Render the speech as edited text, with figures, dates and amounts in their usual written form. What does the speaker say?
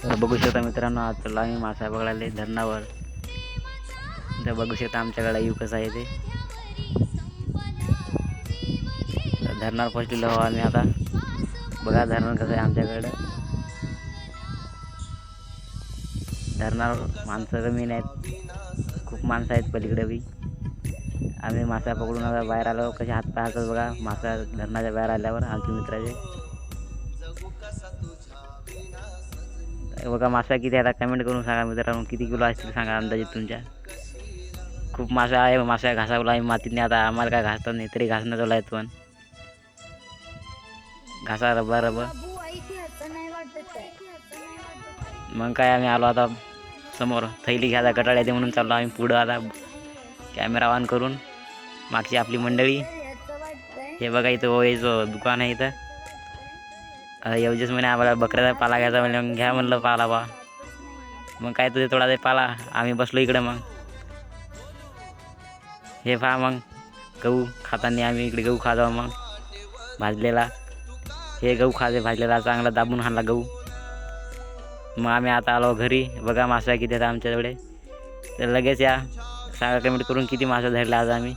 तर बघू शकता मित्रांनो, आज चला आम्ही मासा पकडायला धरणावर. तर बघू शकता आमच्याकडे येऊ कसं आहे ते. धरणार पोचलेलो आहो आम्ही आता. बघा धरण कसं आहे आमच्याकडं. धरणार माणसं कमी नाहीत, खूप माणसं आहेत पलीकडे बी. आम्ही मासा पकडून आता बाहेर आलो. कसे हात पाय हातात बघा मासा धरणाच्या बाहेर आल्यावर आमच्या मित्राचे. बघा मासा किती आता कमेंट करून सांगा मित्रांनो, किती किलो असतील सांगा अंदाजे तुमच्या. खूप मासा आहे. मासा घासावला आहे मातीने. आता आम्हाला काय घासतात नाही तरी घासणं चालू आहेत, पण घासा रबा रबा. मग काय आम्ही आलो आता समोर. थैली घ्यायला गटाळ येते म्हणून चाललो आम्ही पुढं आता कॅमेरा ऑन करून. मागची आपली मंडळी. हे बघा इथं ओळीचं दुकान आहे इथं. एवढेच म्हणे आम्हाला बकऱ्याचा पाला घ्यायचा, म्हणजे मग घ्या म्हणलं पाला बा. मग काय तुझे थोडा ते पाला. आम्ही बसलो इकडं. मग हे पहा मग गहू खाताना आम्ही इकडे गहू खातो मग भाजलेला. हे गहू खाते भाजलेला, चांगला दाबून खाल्ला गहू. मग आम्ही आता आलो घरी. बघा मासा किती आहेत आमच्याकडे. तर लगेच या सांगा कमेंट करून किती मासा धरला आज आम्ही.